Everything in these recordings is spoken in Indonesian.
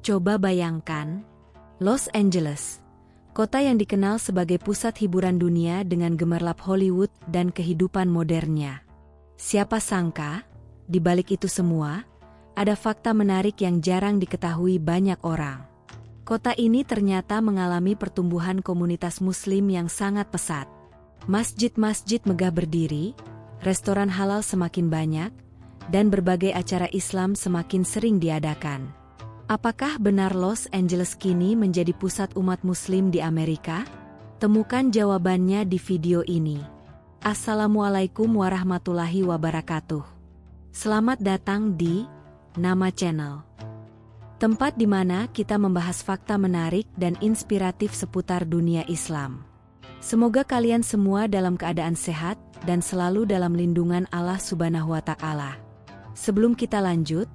Coba bayangkan, Los Angeles, kota yang dikenal sebagai pusat hiburan dunia dengan gemerlap Hollywood dan kehidupan modernnya. Siapa sangka, di balik itu semua, ada fakta menarik yang jarang diketahui banyak orang. Kota ini ternyata mengalami pertumbuhan komunitas Muslim yang sangat pesat. Masjid-masjid megah berdiri, restoran halal semakin banyak, dan berbagai acara Islam semakin sering diadakan. Apakah benar Los Angeles kini menjadi pusat umat Muslim di Amerika? Temukan jawabannya di video ini. Assalamualaikum warahmatullahi wabarakatuh. Selamat datang di Nama Channel, tempat di mana kita membahas fakta menarik dan inspiratif seputar dunia Islam. Semoga kalian semua dalam keadaan sehat dan selalu dalam lindungan Allah Subhanahu wa Ta'ala. Sebelum kita lanjut,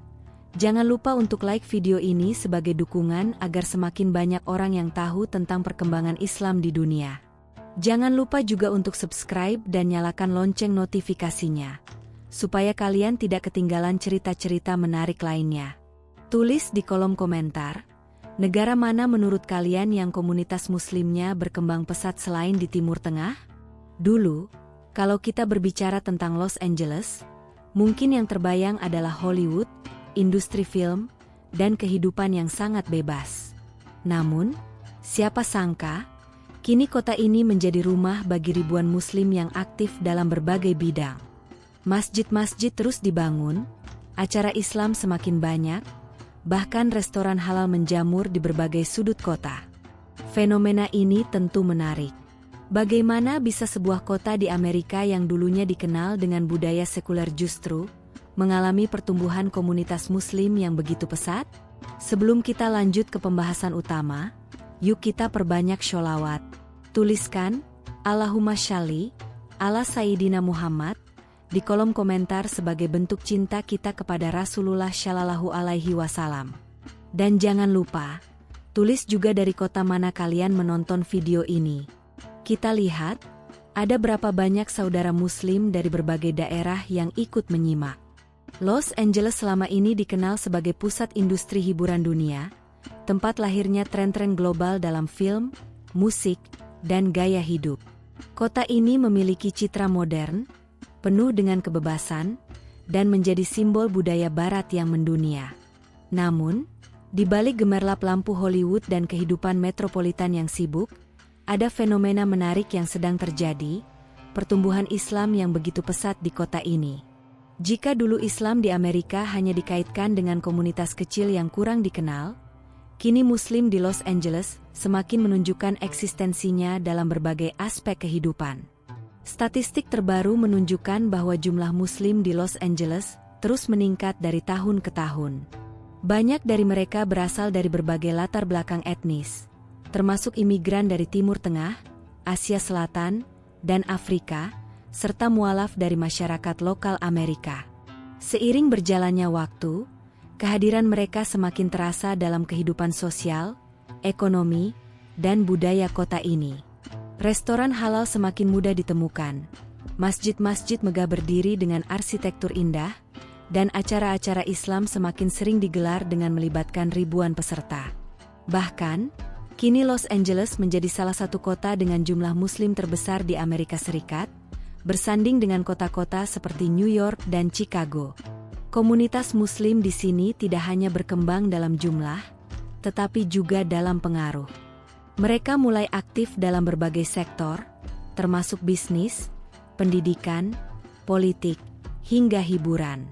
jangan lupa untuk like video ini sebagai dukungan agar semakin banyak orang yang tahu tentang perkembangan Islam di dunia. Jangan lupa juga untuk subscribe dan nyalakan lonceng notifikasinya, supaya kalian tidak ketinggalan cerita-cerita menarik lainnya. Tulis di kolom komentar, negara mana menurut kalian yang komunitas Muslimnya berkembang pesat selain di Timur Tengah? Dulu, kalau kita berbicara tentang Los Angeles, mungkin yang terbayang adalah Hollywood, industri film, dan kehidupan yang sangat bebas. Namun, siapa sangka, kini kota ini menjadi rumah bagi ribuan Muslim yang aktif dalam berbagai bidang. Masjid-masjid terus dibangun, acara Islam semakin banyak, bahkan restoran halal menjamur di berbagai sudut kota. Fenomena ini tentu menarik. Bagaimana bisa sebuah kota di Amerika yang dulunya dikenal dengan budaya sekuler justru mengalami pertumbuhan komunitas Muslim yang begitu pesat? Sebelum kita lanjut ke pembahasan utama, yuk kita perbanyak sholawat. Tuliskan, Allahumma shalli ala Sayyidina Muhammad, di kolom komentar sebagai bentuk cinta kita kepada Rasulullah Shallallahu Alaihi Wasallam. Dan jangan lupa, tulis juga dari kota mana kalian menonton video ini. Kita lihat, ada berapa banyak saudara Muslim dari berbagai daerah yang ikut menyimak. Los Angeles selama ini dikenal sebagai pusat industri hiburan dunia, tempat lahirnya tren-tren global dalam film, musik, dan gaya hidup. Kota ini memiliki citra modern, penuh dengan kebebasan, dan menjadi simbol budaya barat yang mendunia. Namun, di balik gemerlap lampu Hollywood dan kehidupan metropolitan yang sibuk, ada fenomena menarik yang sedang terjadi, pertumbuhan Islam yang begitu pesat di kota ini. Jika dulu Islam di Amerika hanya dikaitkan dengan komunitas kecil yang kurang dikenal, kini Muslim di Los Angeles semakin menunjukkan eksistensinya dalam berbagai aspek kehidupan. Statistik terbaru menunjukkan bahwa jumlah Muslim di Los Angeles terus meningkat dari tahun ke tahun. Banyak dari mereka berasal dari berbagai latar belakang etnis, termasuk imigran dari Timur Tengah, Asia Selatan, dan Afrika, serta mualaf dari masyarakat lokal Amerika. Seiring berjalannya waktu, kehadiran mereka semakin terasa dalam kehidupan sosial, ekonomi, dan budaya kota ini. Restoran halal semakin mudah ditemukan, masjid-masjid megah berdiri dengan arsitektur indah, dan acara-acara Islam semakin sering digelar dengan melibatkan ribuan peserta. Bahkan, kini Los Angeles menjadi salah satu kota dengan jumlah Muslim terbesar di Amerika Serikat, bersanding dengan kota-kota seperti New York dan Chicago. Komunitas Muslim di sini tidak hanya berkembang dalam jumlah, tetapi juga dalam pengaruh. Mereka mulai aktif dalam berbagai sektor, termasuk bisnis, pendidikan, politik, hingga hiburan.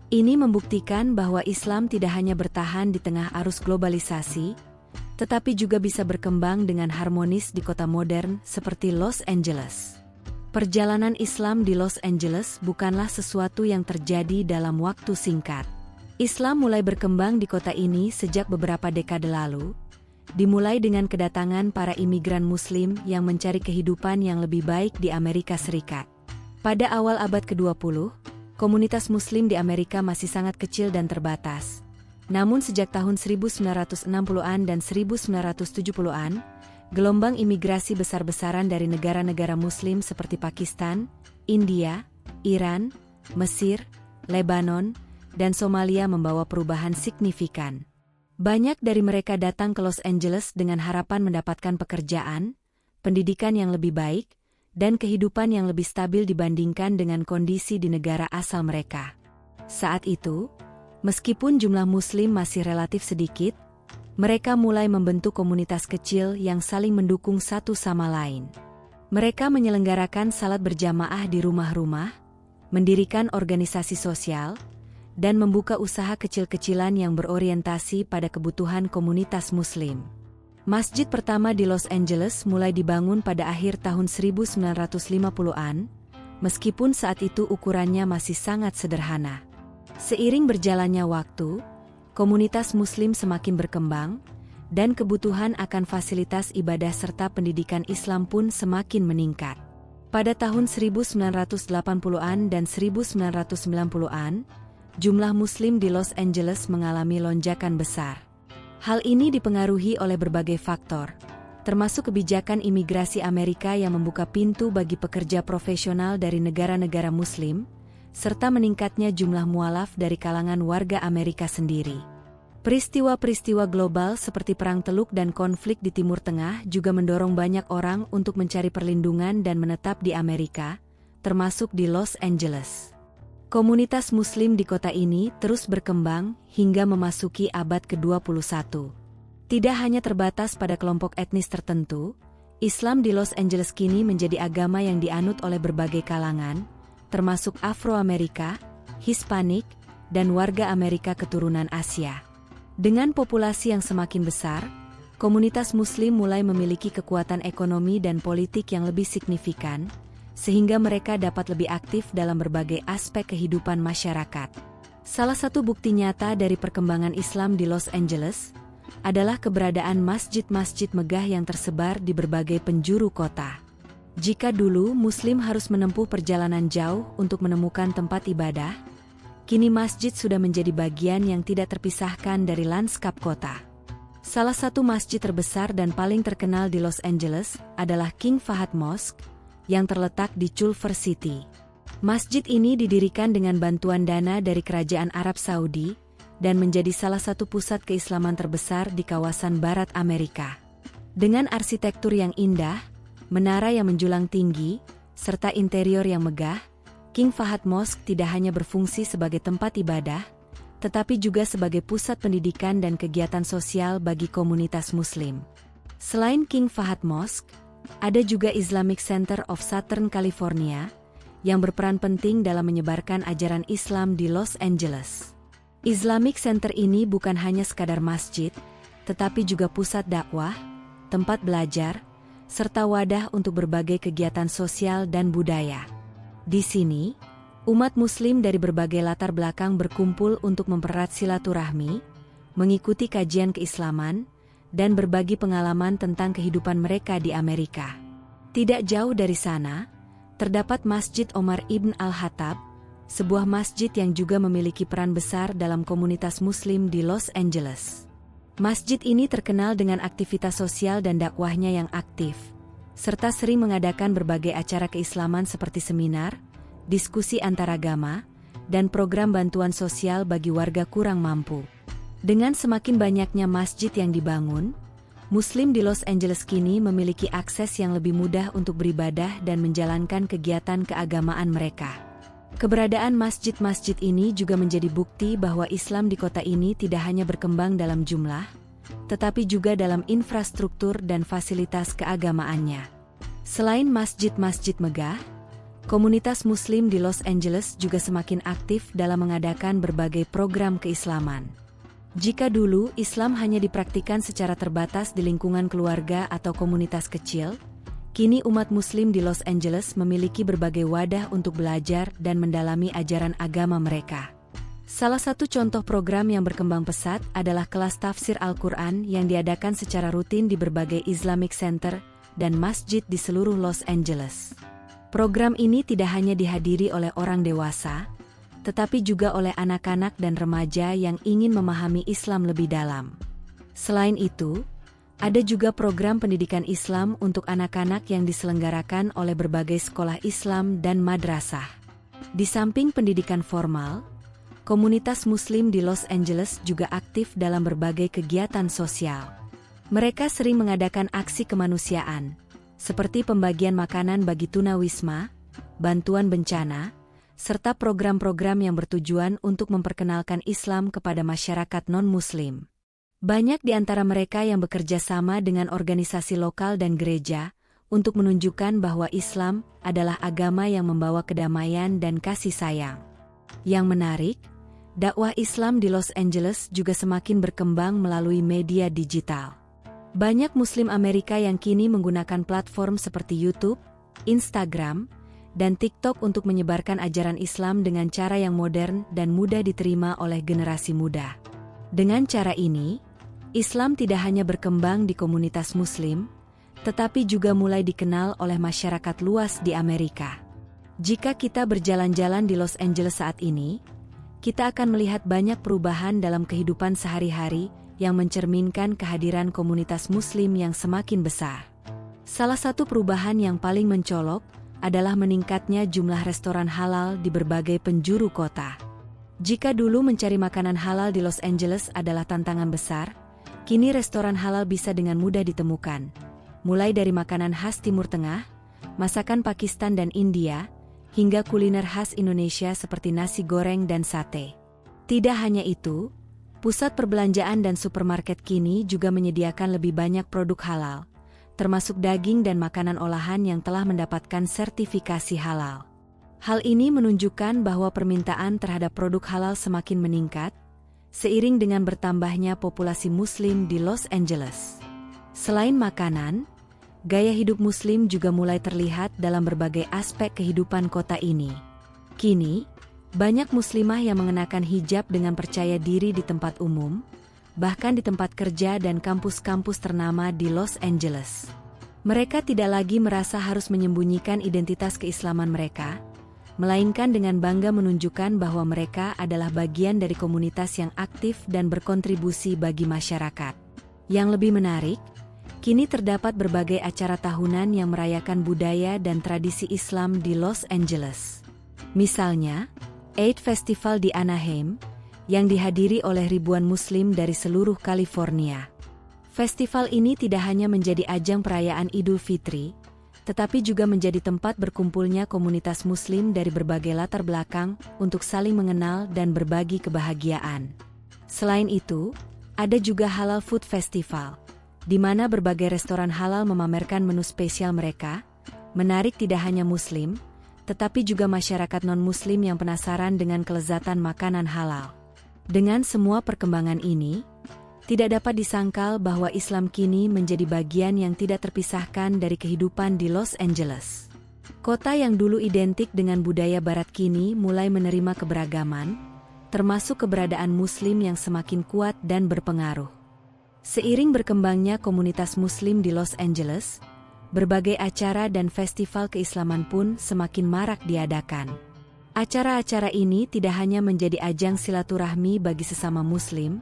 Ini membuktikan bahwa Islam tidak hanya bertahan di tengah arus globalisasi, tetapi juga bisa berkembang dengan harmonis di kota modern seperti Los Angeles. Perjalanan Islam di Los Angeles bukanlah sesuatu yang terjadi dalam waktu singkat. Islam mulai berkembang di kota ini sejak beberapa dekade lalu, dimulai dengan kedatangan para imigran Muslim yang mencari kehidupan yang lebih baik di Amerika Serikat. Pada awal abad ke-20, komunitas Muslim di Amerika masih sangat kecil dan terbatas. Namun sejak tahun 1960-an dan 1970-an, gelombang imigrasi besar-besaran dari negara-negara Muslim seperti Pakistan, India, Iran, Mesir, Lebanon, dan Somalia membawa perubahan signifikan. Banyak dari mereka datang ke Los Angeles dengan harapan mendapatkan pekerjaan, pendidikan yang lebih baik, dan kehidupan yang lebih stabil dibandingkan dengan kondisi di negara asal mereka. Saat itu, meskipun jumlah Muslim masih relatif sedikit, mereka mulai membentuk komunitas kecil yang saling mendukung satu sama lain. Mereka menyelenggarakan salat berjamaah di rumah-rumah, mendirikan organisasi sosial, dan membuka usaha kecil-kecilan yang berorientasi pada kebutuhan komunitas Muslim. Masjid pertama di Los Angeles mulai dibangun pada akhir tahun 1950-an, meskipun saat itu ukurannya masih sangat sederhana. Seiring berjalannya waktu, komunitas Muslim semakin berkembang, dan kebutuhan akan fasilitas ibadah serta pendidikan Islam pun semakin meningkat. Pada tahun 1980-an dan 1990-an, jumlah Muslim di Los Angeles mengalami lonjakan besar. Hal ini dipengaruhi oleh berbagai faktor, termasuk kebijakan imigrasi Amerika yang membuka pintu bagi pekerja profesional dari negara-negara Muslim, serta meningkatnya jumlah mualaf dari kalangan warga Amerika sendiri. Peristiwa-peristiwa global seperti Perang Teluk dan konflik di Timur Tengah juga mendorong banyak orang untuk mencari perlindungan dan menetap di Amerika, termasuk di Los Angeles. Komunitas Muslim di kota ini terus berkembang hingga memasuki abad ke-21. Tidak hanya terbatas pada kelompok etnis tertentu, Islam di Los Angeles kini menjadi agama yang dianut oleh berbagai kalangan, termasuk Afro-Amerika, Hispanik, dan warga Amerika keturunan Asia. Dengan populasi yang semakin besar, komunitas Muslim mulai memiliki kekuatan ekonomi dan politik yang lebih signifikan, sehingga mereka dapat lebih aktif dalam berbagai aspek kehidupan masyarakat. Salah satu bukti nyata dari perkembangan Islam di Los Angeles adalah keberadaan masjid-masjid megah yang tersebar di berbagai penjuru kota. Jika dulu Muslim harus menempuh perjalanan jauh untuk menemukan tempat ibadah, kini masjid sudah menjadi bagian yang tidak terpisahkan dari lanskap kota. Salah satu masjid terbesar dan paling terkenal di Los Angeles adalah King Fahd Mosque, yang terletak di Culver City. Masjid ini didirikan dengan bantuan dana dari Kerajaan Arab Saudi dan menjadi salah satu pusat keislaman terbesar di kawasan barat Amerika. Dengan arsitektur yang indah, menara yang menjulang tinggi, serta interior yang megah, King Fahd Mosque tidak hanya berfungsi sebagai tempat ibadah, tetapi juga sebagai pusat pendidikan dan kegiatan sosial bagi komunitas Muslim. Selain King Fahd Mosque, ada juga Islamic Center of Southern California, yang berperan penting dalam menyebarkan ajaran Islam di Los Angeles. Islamic Center ini bukan hanya sekadar masjid, tetapi juga pusat dakwah, tempat belajar, serta wadah untuk berbagai kegiatan sosial dan budaya. Di sini, umat Muslim dari berbagai latar belakang berkumpul untuk mempererat silaturahmi, mengikuti kajian keislaman, dan berbagi pengalaman tentang kehidupan mereka di Amerika. Tidak jauh dari sana, terdapat Masjid Omar Ibn Al-Khattab, sebuah masjid yang juga memiliki peran besar dalam komunitas Muslim di Los Angeles. Masjid ini terkenal dengan aktivitas sosial dan dakwahnya yang aktif, serta sering mengadakan berbagai acara keislaman seperti seminar, diskusi antaragama, dan program bantuan sosial bagi warga kurang mampu. Dengan semakin banyaknya masjid yang dibangun, Muslim di Los Angeles kini memiliki akses yang lebih mudah untuk beribadah dan menjalankan kegiatan keagamaan mereka. Keberadaan masjid-masjid ini juga menjadi bukti bahwa Islam di kota ini tidak hanya berkembang dalam jumlah, tetapi juga dalam infrastruktur dan fasilitas keagamaannya. Selain masjid-masjid megah, komunitas Muslim di Los Angeles juga semakin aktif dalam mengadakan berbagai program keislaman. Jika dulu Islam hanya dipraktikkan secara terbatas di lingkungan keluarga atau komunitas kecil, kini umat Muslim di Los Angeles memiliki berbagai wadah untuk belajar dan mendalami ajaran agama mereka. Salah satu contoh program yang berkembang pesat adalah kelas tafsir Al-Quran yang diadakan secara rutin di berbagai Islamic Center dan masjid di seluruh Los Angeles. Program ini tidak hanya dihadiri oleh orang dewasa, tetapi juga oleh anak-anak dan remaja yang ingin memahami Islam lebih dalam. Selain itu, ada juga program pendidikan Islam untuk anak-anak yang diselenggarakan oleh berbagai sekolah Islam dan madrasah. Di samping pendidikan formal, komunitas Muslim di Los Angeles juga aktif dalam berbagai kegiatan sosial. Mereka sering mengadakan aksi kemanusiaan, seperti pembagian makanan bagi tunawisma, bantuan bencana, serta program-program yang bertujuan untuk memperkenalkan Islam kepada masyarakat non-Muslim. Banyak di antara mereka yang bekerja sama dengan organisasi lokal dan gereja untuk menunjukkan bahwa Islam adalah agama yang membawa kedamaian dan kasih sayang. Yang menarik, dakwah Islam di Los Angeles juga semakin berkembang melalui media digital. Banyak Muslim Amerika yang kini menggunakan platform seperti YouTube, Instagram, dan TikTok untuk menyebarkan ajaran Islam dengan cara yang modern dan mudah diterima oleh generasi muda. Dengan cara ini, Islam tidak hanya berkembang di komunitas Muslim, tetapi juga mulai dikenal oleh masyarakat luas di Amerika. Jika kita berjalan-jalan di Los Angeles saat ini, kita akan melihat banyak perubahan dalam kehidupan sehari-hari yang mencerminkan kehadiran komunitas Muslim yang semakin besar. Salah satu perubahan yang paling mencolok adalah meningkatnya jumlah restoran halal di berbagai penjuru kota. Jika dulu mencari makanan halal di Los Angeles adalah tantangan besar, kini restoran halal bisa dengan mudah ditemukan. Mulai dari makanan khas Timur Tengah, masakan Pakistan dan India, hingga kuliner khas Indonesia seperti nasi goreng dan sate. Tidak hanya itu, pusat perbelanjaan dan supermarket kini juga menyediakan lebih banyak produk halal, termasuk daging dan makanan olahan yang telah mendapatkan sertifikasi halal. Hal ini menunjukkan bahwa permintaan terhadap produk halal semakin meningkat, seiring dengan bertambahnya populasi Muslim di Los Angeles. Selain makanan, gaya hidup Muslim juga mulai terlihat dalam berbagai aspek kehidupan kota ini. Kini, banyak Muslimah yang mengenakan hijab dengan percaya diri di tempat umum, bahkan di tempat kerja dan kampus-kampus ternama di Los Angeles. Mereka tidak lagi merasa harus menyembunyikan identitas keislaman mereka, melainkan dengan bangga menunjukkan bahwa mereka adalah bagian dari komunitas yang aktif dan berkontribusi bagi masyarakat. Yang lebih menarik, kini terdapat berbagai acara tahunan yang merayakan budaya dan tradisi Islam di Los Angeles. Misalnya, Eid Festival di Anaheim, yang dihadiri oleh ribuan Muslim dari seluruh California. Festival ini tidak hanya menjadi ajang perayaan Idul Fitri, tetapi juga menjadi tempat berkumpulnya komunitas Muslim dari berbagai latar belakang untuk saling mengenal dan berbagi kebahagiaan. Selain itu, ada juga Halal Food Festival, di mana berbagai restoran halal memamerkan menu spesial mereka, menarik tidak hanya Muslim, tetapi juga masyarakat non-Muslim yang penasaran dengan kelezatan makanan halal. Dengan semua perkembangan ini, tidak dapat disangkal bahwa Islam kini menjadi bagian yang tidak terpisahkan dari kehidupan di Los Angeles. Kota yang dulu identik dengan budaya Barat kini mulai menerima keberagaman, termasuk keberadaan Muslim yang semakin kuat dan berpengaruh. Seiring berkembangnya komunitas Muslim di Los Angeles, berbagai acara dan festival keislaman pun semakin marak diadakan. Acara-acara ini tidak hanya menjadi ajang silaturahmi bagi sesama Muslim,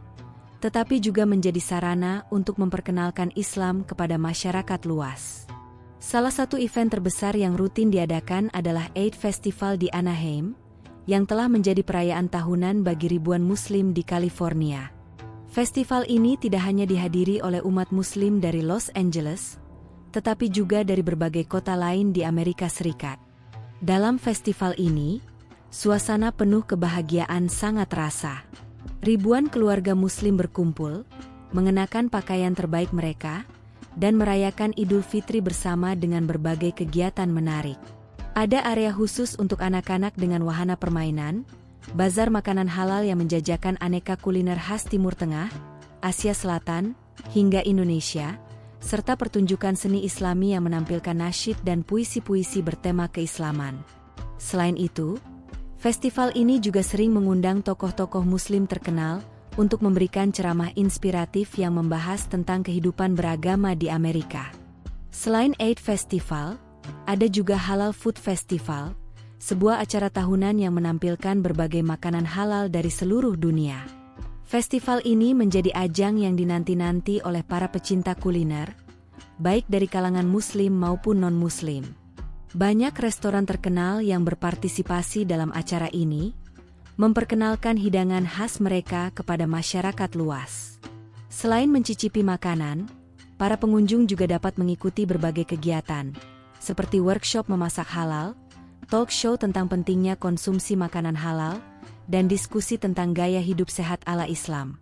tetapi juga menjadi sarana untuk memperkenalkan Islam kepada masyarakat luas. Salah satu event terbesar yang rutin diadakan adalah Eid Festival di Anaheim, yang telah menjadi perayaan tahunan bagi ribuan Muslim di California. Festival ini tidak hanya dihadiri oleh umat Muslim dari Los Angeles, tetapi juga dari berbagai kota lain di Amerika Serikat. Dalam festival ini, suasana penuh kebahagiaan sangat terasa. Ribuan keluarga Muslim berkumpul, mengenakan pakaian terbaik mereka, dan merayakan Idul Fitri bersama dengan berbagai kegiatan menarik. Ada area khusus untuk anak-anak dengan wahana permainan, bazar makanan halal yang menjajakan aneka kuliner khas Timur Tengah, Asia Selatan, hingga Indonesia, serta pertunjukan seni Islami yang menampilkan nasyid dan puisi-puisi bertema keislaman. Selain itu, festival ini juga sering mengundang tokoh-tokoh Muslim terkenal untuk memberikan ceramah inspiratif yang membahas tentang kehidupan beragama di Amerika. Selain Eid Festival, ada juga Halal Food Festival, sebuah acara tahunan yang menampilkan berbagai makanan halal dari seluruh dunia. Festival ini menjadi ajang yang dinanti-nanti oleh para pecinta kuliner, baik dari kalangan Muslim maupun non-Muslim. Banyak restoran terkenal yang berpartisipasi dalam acara ini, memperkenalkan hidangan khas mereka kepada masyarakat luas. Selain mencicipi makanan, para pengunjung juga dapat mengikuti berbagai kegiatan, seperti workshop memasak halal, talk show tentang pentingnya konsumsi makanan halal, dan diskusi tentang gaya hidup sehat ala Islam.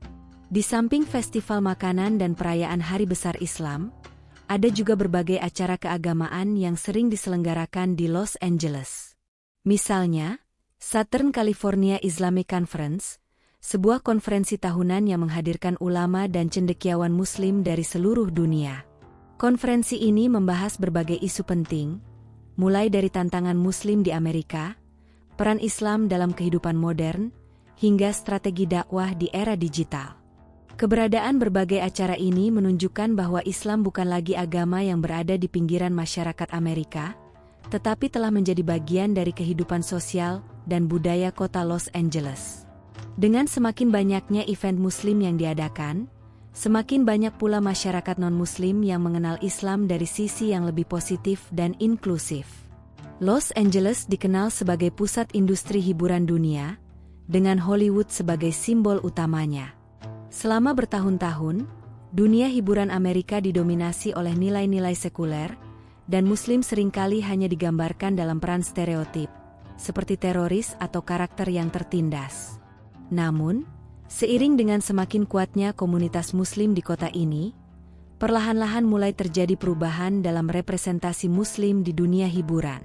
Di samping festival makanan dan perayaan Hari Besar Islam, ada juga berbagai acara keagamaan yang sering diselenggarakan di Los Angeles. Misalnya, Southern California Islamic Conference, sebuah konferensi tahunan yang menghadirkan ulama dan cendekiawan Muslim dari seluruh dunia. Konferensi ini membahas berbagai isu penting, mulai dari tantangan Muslim di Amerika, peran Islam dalam kehidupan modern, hingga strategi dakwah di era digital. Keberadaan berbagai acara ini menunjukkan bahwa Islam bukan lagi agama yang berada di pinggiran masyarakat Amerika, tetapi telah menjadi bagian dari kehidupan sosial dan budaya kota Los Angeles. Dengan semakin banyaknya event Muslim yang diadakan, semakin banyak pula masyarakat non-Muslim yang mengenal Islam dari sisi yang lebih positif dan inklusif. Los Angeles dikenal sebagai pusat industri hiburan dunia, dengan Hollywood sebagai simbol utamanya. Selama bertahun-tahun, dunia hiburan Amerika didominasi oleh nilai-nilai sekuler, dan Muslim seringkali hanya digambarkan dalam peran stereotip, seperti teroris atau karakter yang tertindas. Namun, seiring dengan semakin kuatnya komunitas Muslim di kota ini, perlahan-lahan mulai terjadi perubahan dalam representasi Muslim di dunia hiburan.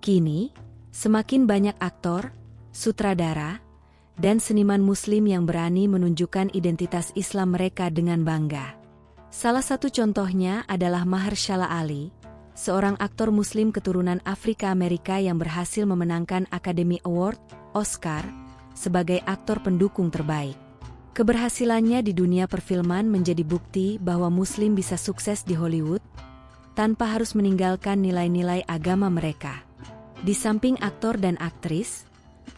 Kini, semakin banyak aktor, sutradara, dan seniman Muslim yang berani menunjukkan identitas Islam mereka dengan bangga. Salah satu contohnya adalah Mahershala Ali, seorang aktor Muslim keturunan Afrika Amerika yang berhasil memenangkan Academy Award, Oscar, sebagai aktor pendukung terbaik. Keberhasilannya di dunia perfilman menjadi bukti bahwa Muslim bisa sukses di Hollywood, tanpa harus meninggalkan nilai-nilai agama mereka. Di samping aktor dan aktris,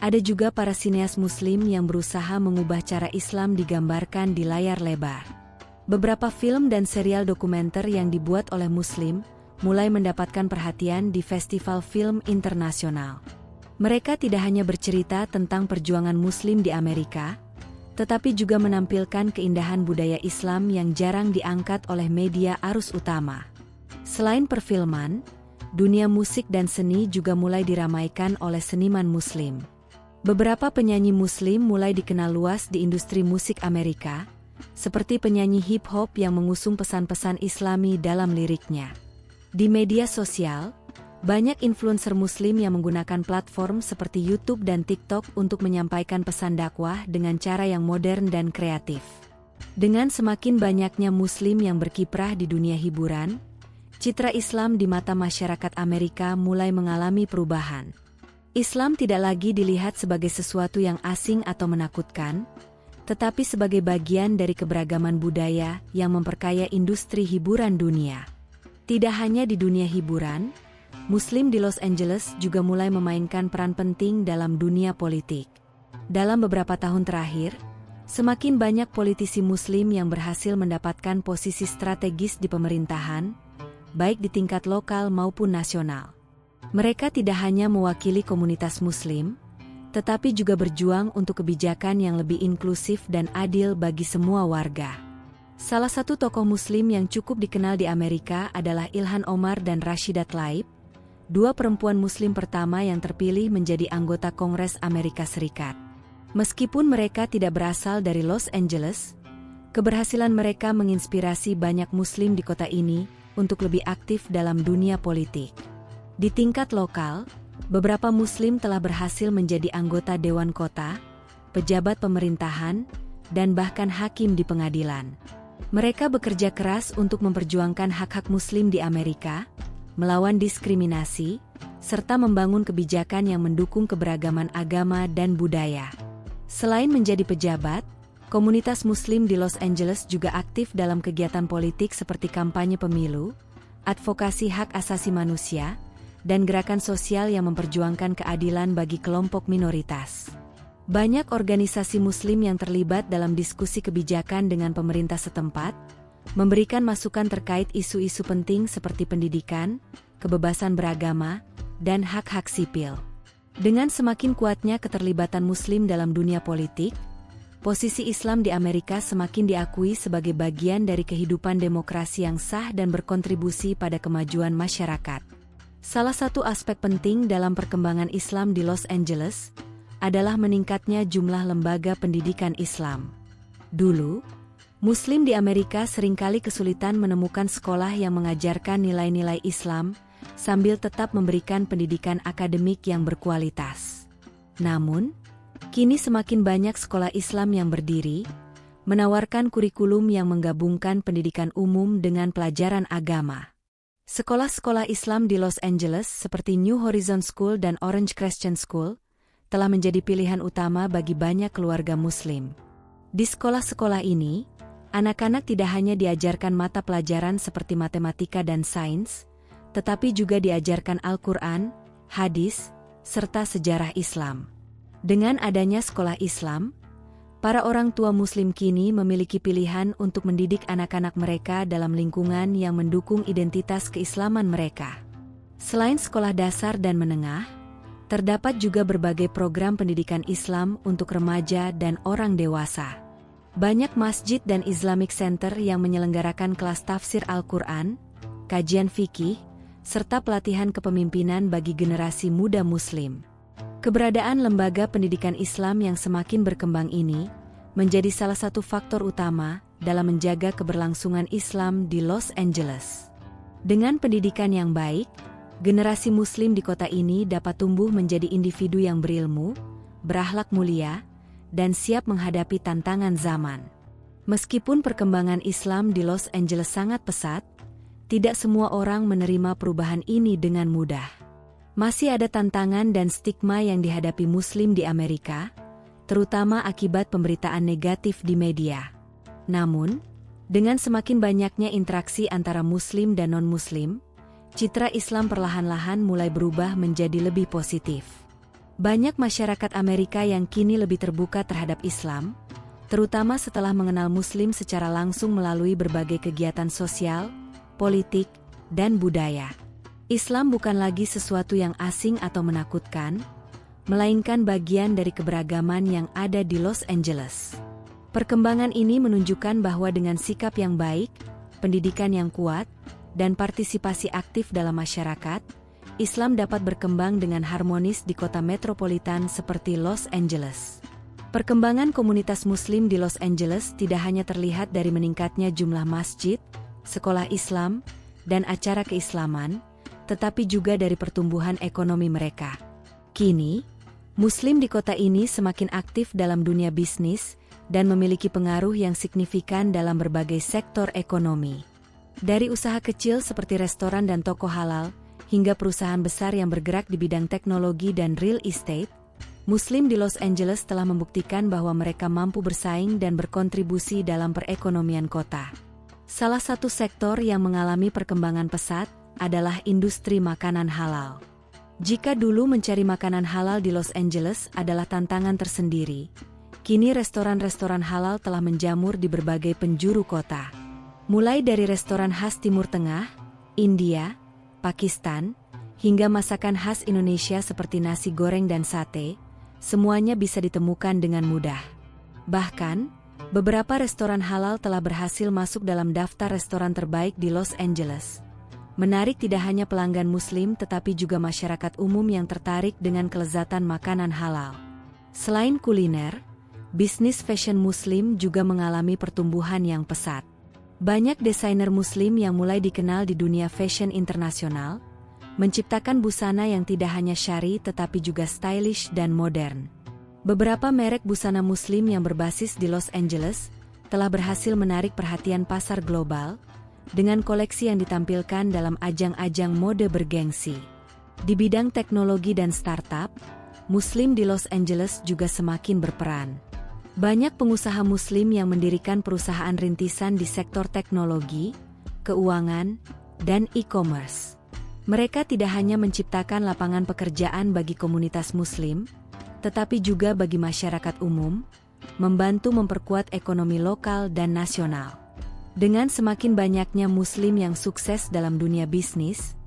ada juga para sineas Muslim yang berusaha mengubah cara Islam digambarkan di layar lebar. Beberapa film dan serial dokumenter yang dibuat oleh Muslim mulai mendapatkan perhatian di festival film internasional. Mereka tidak hanya bercerita tentang perjuangan Muslim di Amerika, tetapi juga menampilkan keindahan budaya Islam yang jarang diangkat oleh media arus utama. Selain perfilman, dunia musik dan seni juga mulai diramaikan oleh seniman Muslim. Beberapa penyanyi Muslim mulai dikenal luas di industri musik Amerika, seperti penyanyi hip-hop yang mengusung pesan-pesan Islami dalam liriknya. Di media sosial, banyak influencer Muslim yang menggunakan platform seperti YouTube dan TikTok untuk menyampaikan pesan dakwah dengan cara yang modern dan kreatif. Dengan semakin banyaknya Muslim yang berkiprah di dunia hiburan, citra Islam di mata masyarakat Amerika mulai mengalami perubahan. Islam tidak lagi dilihat sebagai sesuatu yang asing atau menakutkan, tetapi sebagai bagian dari keberagaman budaya yang memperkaya industri hiburan dunia. Tidak hanya di dunia hiburan, Muslim di Los Angeles juga mulai memainkan peran penting dalam dunia politik. Dalam beberapa tahun terakhir, semakin banyak politisi Muslim yang berhasil mendapatkan posisi strategis di pemerintahan, baik di tingkat lokal maupun nasional. Mereka tidak hanya mewakili komunitas Muslim, tetapi juga berjuang untuk kebijakan yang lebih inklusif dan adil bagi semua warga. Salah satu tokoh Muslim yang cukup dikenal di Amerika adalah Ilhan Omar dan Rashida Tlaib, dua perempuan Muslim pertama yang terpilih menjadi anggota Kongres Amerika Serikat. Meskipun mereka tidak berasal dari Los Angeles, keberhasilan mereka menginspirasi banyak Muslim di kota ini untuk lebih aktif dalam dunia politik. Di tingkat lokal, beberapa Muslim telah berhasil menjadi anggota Dewan Kota, pejabat pemerintahan, dan bahkan hakim di pengadilan. Mereka bekerja keras untuk memperjuangkan hak-hak Muslim di Amerika, melawan diskriminasi, serta membangun kebijakan yang mendukung keberagaman agama dan budaya. Selain menjadi pejabat, komunitas Muslim di Los Angeles juga aktif dalam kegiatan politik seperti kampanye pemilu, advokasi hak asasi manusia, dan gerakan sosial yang memperjuangkan keadilan bagi kelompok minoritas. Banyak organisasi Muslim yang terlibat dalam diskusi kebijakan dengan pemerintah setempat, memberikan masukan terkait isu-isu penting seperti pendidikan, kebebasan beragama, dan hak-hak sipil. Dengan semakin kuatnya keterlibatan Muslim dalam dunia politik, posisi Islam di Amerika semakin diakui sebagai bagian dari kehidupan demokrasi yang sah dan berkontribusi pada kemajuan masyarakat. Salah satu aspek penting dalam perkembangan Islam di Los Angeles adalah meningkatnya jumlah lembaga pendidikan Islam. Dulu, Muslim di Amerika seringkali kesulitan menemukan sekolah yang mengajarkan nilai-nilai Islam sambil tetap memberikan pendidikan akademik yang berkualitas. Namun, kini semakin banyak sekolah Islam yang berdiri, menawarkan kurikulum yang menggabungkan pendidikan umum dengan pelajaran agama. Sekolah-sekolah Islam di Los Angeles seperti New Horizon School dan Orange Christian School telah menjadi pilihan utama bagi banyak keluarga Muslim. Di sekolah-sekolah ini, anak-anak tidak hanya diajarkan mata pelajaran seperti matematika dan sains, tetapi juga diajarkan Al-Quran, hadis, serta sejarah Islam. Dengan adanya sekolah Islam, para orang tua Muslim kini memiliki pilihan untuk mendidik anak-anak mereka dalam lingkungan yang mendukung identitas keislaman mereka. Selain sekolah dasar dan menengah, terdapat juga berbagai program pendidikan Islam untuk remaja dan orang dewasa. Banyak masjid dan Islamic Center yang menyelenggarakan kelas tafsir Al-Quran, kajian fikih, serta pelatihan kepemimpinan bagi generasi muda Muslim. Keberadaan lembaga pendidikan Islam yang semakin berkembang ini menjadi salah satu faktor utama dalam menjaga keberlangsungan Islam di Los Angeles. Dengan pendidikan yang baik, generasi Muslim di kota ini dapat tumbuh menjadi individu yang berilmu, berakhlak mulia, dan siap menghadapi tantangan zaman. Meskipun perkembangan Islam di Los Angeles sangat pesat, tidak semua orang menerima perubahan ini dengan mudah. Masih ada tantangan dan stigma yang dihadapi Muslim di Amerika, terutama akibat pemberitaan negatif di media. Namun, dengan semakin banyaknya interaksi antara Muslim dan non-Muslim, citra Islam perlahan-lahan mulai berubah menjadi lebih positif. Banyak masyarakat Amerika yang kini lebih terbuka terhadap Islam, terutama setelah mengenal Muslim secara langsung melalui berbagai kegiatan sosial, politik, dan budaya. Islam bukan lagi sesuatu yang asing atau menakutkan, melainkan bagian dari keberagaman yang ada di Los Angeles. Perkembangan ini menunjukkan bahwa dengan sikap yang baik, pendidikan yang kuat, dan partisipasi aktif dalam masyarakat, Islam dapat berkembang dengan harmonis di kota metropolitan seperti Los Angeles. Perkembangan komunitas Muslim di Los Angeles tidak hanya terlihat dari meningkatnya jumlah masjid, sekolah Islam, dan acara keislaman, tetapi juga dari pertumbuhan ekonomi mereka. Kini, Muslim di kota ini semakin aktif dalam dunia bisnis dan memiliki pengaruh yang signifikan dalam berbagai sektor ekonomi. Dari usaha kecil seperti restoran dan toko halal, hingga perusahaan besar yang bergerak di bidang teknologi dan real estate, Muslim di Los Angeles telah membuktikan bahwa mereka mampu bersaing dan berkontribusi dalam perekonomian kota. Salah satu sektor yang mengalami perkembangan pesat adalah industri makanan halal. Jika dulu mencari makanan halal di Los Angeles adalah tantangan tersendiri, kini restoran-restoran halal telah menjamur di berbagai penjuru kota. Mulai dari restoran khas Timur Tengah, India, Pakistan, hingga masakan khas Indonesia seperti nasi goreng dan sate, semuanya bisa ditemukan dengan mudah. Bahkan, beberapa restoran halal telah berhasil masuk dalam daftar restoran terbaik di Los Angeles. Menarik tidak hanya pelanggan Muslim tetapi juga masyarakat umum yang tertarik dengan kelezatan makanan halal. Selain kuliner, bisnis fashion Muslim juga mengalami pertumbuhan yang pesat. Banyak desainer Muslim yang mulai dikenal di dunia fashion internasional, menciptakan busana yang tidak hanya syar'i tetapi juga stylish dan modern. Beberapa merek busana Muslim yang berbasis di Los Angeles telah berhasil menarik perhatian pasar global, dengan koleksi yang ditampilkan dalam ajang-ajang mode bergengsi. Di bidang teknologi dan startup, Muslim di Los Angeles juga semakin berperan. Banyak pengusaha Muslim yang mendirikan perusahaan rintisan di sektor teknologi, keuangan, dan e-commerce. Mereka tidak hanya menciptakan lapangan pekerjaan bagi komunitas Muslim, tetapi juga bagi masyarakat umum, membantu memperkuat ekonomi lokal dan nasional. Dengan semakin banyaknya Muslim yang sukses dalam dunia bisnis,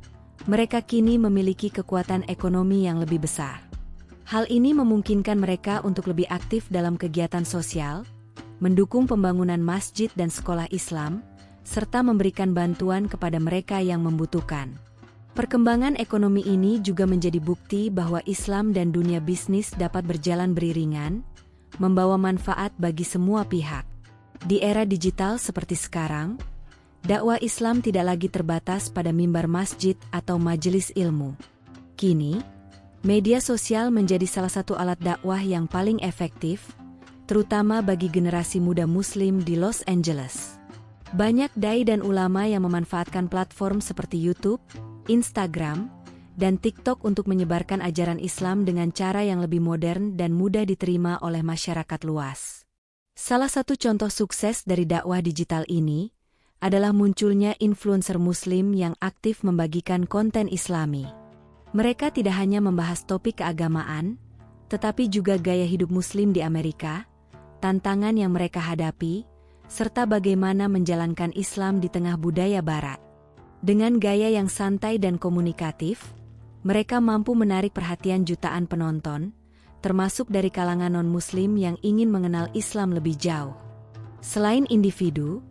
mereka kini memiliki kekuatan ekonomi yang lebih besar. Hal ini memungkinkan mereka untuk lebih aktif dalam kegiatan sosial, mendukung pembangunan masjid dan sekolah Islam, serta memberikan bantuan kepada mereka yang membutuhkan. Perkembangan ekonomi ini juga menjadi bukti bahwa Islam dan dunia bisnis dapat berjalan beriringan, membawa manfaat bagi semua pihak. Di era digital seperti sekarang, dakwah Islam tidak lagi terbatas pada mimbar masjid atau majelis ilmu. Kini, media sosial menjadi salah satu alat dakwah yang paling efektif, terutama bagi generasi muda Muslim di Los Angeles. Banyak dai dan ulama yang memanfaatkan platform seperti YouTube, Instagram, dan TikTok untuk menyebarkan ajaran Islam dengan cara yang lebih modern dan mudah diterima oleh masyarakat luas. Salah satu contoh sukses dari dakwah digital ini adalah munculnya influencer Muslim yang aktif membagikan konten Islami. Mereka tidak hanya membahas topik keagamaan, tetapi juga gaya hidup Muslim di Amerika, tantangan yang mereka hadapi, serta bagaimana menjalankan Islam di tengah budaya Barat. Dengan gaya yang santai dan komunikatif, mereka mampu menarik perhatian jutaan penonton, termasuk dari kalangan non-Muslim yang ingin mengenal Islam lebih jauh. Selain individu,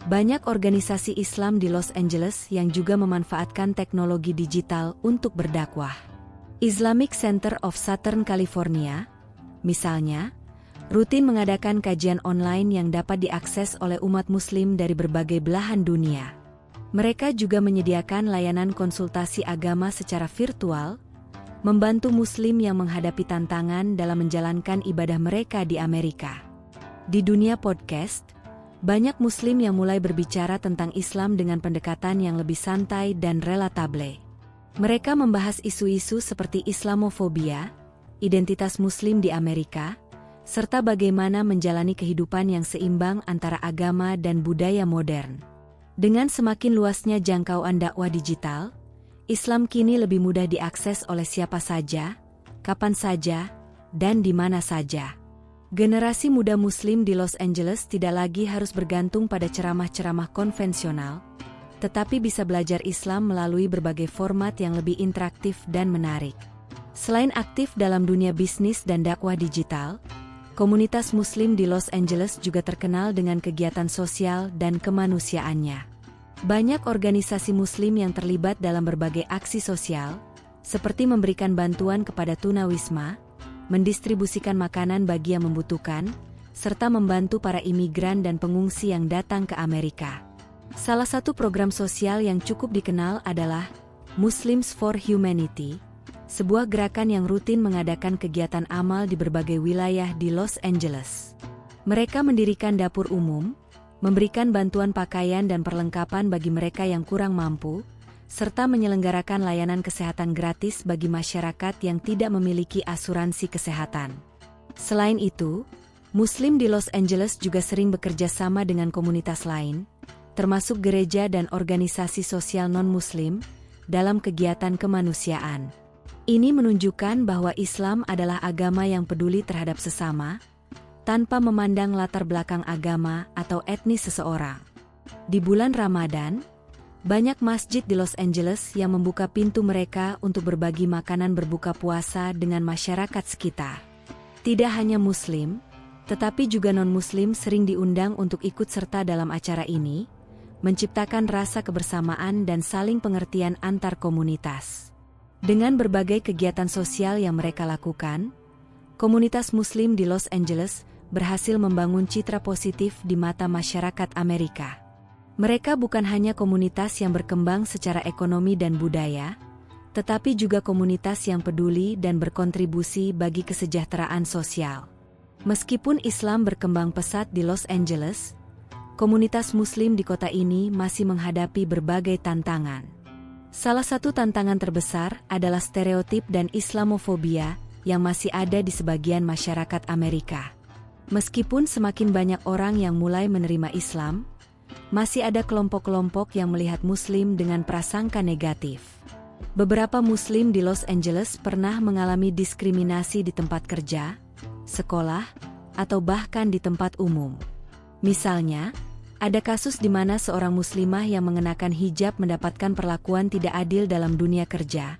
banyak organisasi Islam di Los Angeles yang juga memanfaatkan teknologi digital untuk berdakwah. Islamic Center of Southern California, misalnya, rutin mengadakan kajian online yang dapat diakses oleh umat Muslim dari berbagai belahan dunia. Mereka juga menyediakan layanan konsultasi agama secara virtual, membantu Muslim yang menghadapi tantangan dalam menjalankan ibadah mereka di Amerika. Di dunia podcast, banyak Muslim yang mulai berbicara tentang Islam dengan pendekatan yang lebih santai dan relatable. Mereka membahas isu-isu seperti Islamofobia, identitas Muslim di Amerika, serta bagaimana menjalani kehidupan yang seimbang antara agama dan budaya modern. Dengan semakin luasnya jangkauan dakwah digital, Islam kini lebih mudah diakses oleh siapa saja, kapan saja, dan di mana saja. Generasi muda Muslim di Los Angeles tidak lagi harus bergantung pada ceramah-ceramah konvensional, tetapi bisa belajar Islam melalui berbagai format yang lebih interaktif dan menarik. Selain aktif dalam dunia bisnis dan dakwah digital, komunitas Muslim di Los Angeles juga terkenal dengan kegiatan sosial dan kemanusiaannya. Banyak organisasi Muslim yang terlibat dalam berbagai aksi sosial, seperti memberikan bantuan kepada tunawisma, mendistribusikan makanan bagi yang membutuhkan, serta membantu para imigran dan pengungsi yang datang ke Amerika. Salah satu program sosial yang cukup dikenal adalah Muslims for Humanity, sebuah gerakan yang rutin mengadakan kegiatan amal di berbagai wilayah di Los Angeles. Mereka mendirikan dapur umum, memberikan bantuan pakaian dan perlengkapan bagi mereka yang kurang mampu, serta menyelenggarakan layanan kesehatan gratis bagi masyarakat yang tidak memiliki asuransi kesehatan. Selain itu, Muslim di Los Angeles juga sering bekerja sama dengan komunitas lain, termasuk gereja dan organisasi sosial non-Muslim, dalam kegiatan kemanusiaan. Ini menunjukkan bahwa Islam adalah agama yang peduli terhadap sesama, tanpa memandang latar belakang agama atau etnis seseorang. Di bulan Ramadan, banyak masjid di Los Angeles yang membuka pintu mereka untuk berbagi makanan berbuka puasa dengan masyarakat sekitar. Tidak hanya Muslim, tetapi juga non-Muslim sering diundang untuk ikut serta dalam acara ini, menciptakan rasa kebersamaan dan saling pengertian antar komunitas. Dengan berbagai kegiatan sosial yang mereka lakukan, komunitas Muslim di Los Angeles berhasil membangun citra positif di mata masyarakat Amerika. Mereka bukan hanya komunitas yang berkembang secara ekonomi dan budaya, tetapi juga komunitas yang peduli dan berkontribusi bagi kesejahteraan sosial. Meskipun Islam berkembang pesat di Los Angeles, komunitas Muslim di kota ini masih menghadapi berbagai tantangan. Salah satu tantangan terbesar adalah stereotip dan Islamofobia yang masih ada di sebagian masyarakat Amerika. Meskipun semakin banyak orang yang mulai menerima Islam, masih ada kelompok-kelompok yang melihat Muslim dengan prasangka negatif. Beberapa Muslim di Los Angeles pernah mengalami diskriminasi di tempat kerja, sekolah, atau bahkan di tempat umum. Misalnya, ada kasus di mana seorang muslimah yang mengenakan hijab mendapatkan perlakuan tidak adil dalam dunia kerja,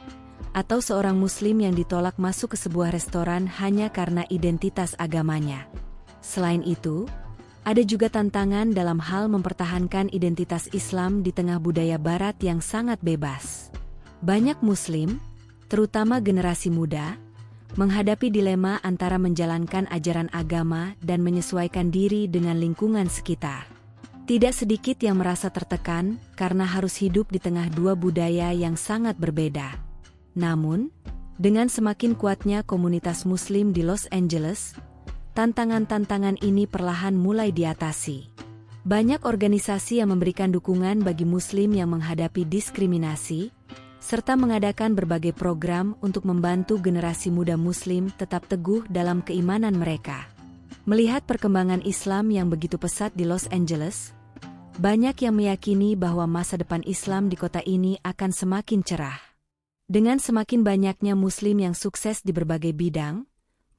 atau seorang Muslim yang ditolak masuk ke sebuah restoran hanya karena identitas agamanya. Selain itu, ada juga tantangan dalam hal mempertahankan identitas Islam di tengah budaya Barat yang sangat bebas. Banyak Muslim, terutama generasi muda, menghadapi dilema antara menjalankan ajaran agama dan menyesuaikan diri dengan lingkungan sekitar. Tidak sedikit yang merasa tertekan karena harus hidup di tengah dua budaya yang sangat berbeda. Namun, dengan semakin kuatnya komunitas Muslim di Los Angeles, tantangan-tantangan ini perlahan mulai diatasi. Banyak organisasi yang memberikan dukungan bagi Muslim yang menghadapi diskriminasi, serta mengadakan berbagai program untuk membantu generasi muda Muslim tetap teguh dalam keimanan mereka. Melihat perkembangan Islam yang begitu pesat di Los Angeles, banyak yang meyakini bahwa masa depan Islam di kota ini akan semakin cerah. Dengan semakin banyaknya Muslim yang sukses di berbagai bidang,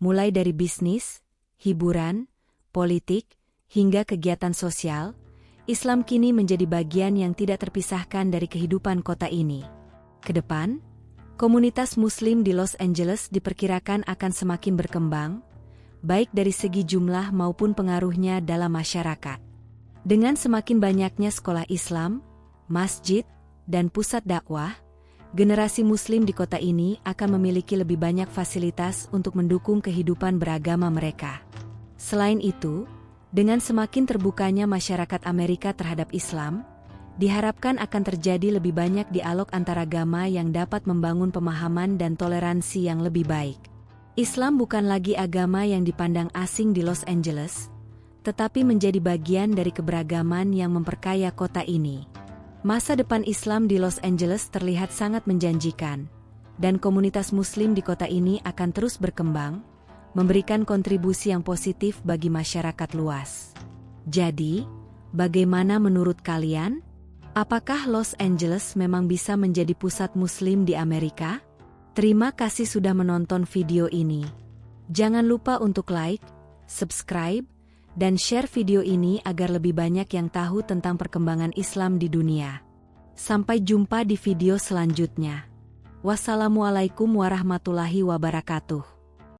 mulai dari bisnis, hiburan, politik, hingga kegiatan sosial, Islam kini menjadi bagian yang tidak terpisahkan dari kehidupan kota ini. Kedepan, komunitas Muslim di Los Angeles diperkirakan akan semakin berkembang, baik dari segi jumlah maupun pengaruhnya dalam masyarakat. Dengan semakin banyaknya sekolah Islam, masjid, dan pusat dakwah, generasi Muslim di kota ini akan memiliki lebih banyak fasilitas untuk mendukung kehidupan beragama mereka. Selain itu, dengan semakin terbukanya masyarakat Amerika terhadap Islam, diharapkan akan terjadi lebih banyak dialog antaragama yang dapat membangun pemahaman dan toleransi yang lebih baik. Islam bukan lagi agama yang dipandang asing di Los Angeles, tetapi menjadi bagian dari keberagaman yang memperkaya kota ini. Masa depan Islam di Los Angeles terlihat sangat menjanjikan, dan komunitas Muslim di kota ini akan terus berkembang, memberikan kontribusi yang positif bagi masyarakat luas. Jadi, bagaimana menurut kalian? Apakah Los Angeles memang bisa menjadi pusat Muslim di Amerika? Terima kasih sudah menonton video ini. Jangan lupa untuk like, subscribe, dan share video ini agar lebih banyak yang tahu tentang perkembangan Islam di dunia. Sampai jumpa di video selanjutnya. Wassalamualaikum warahmatullahi wabarakatuh.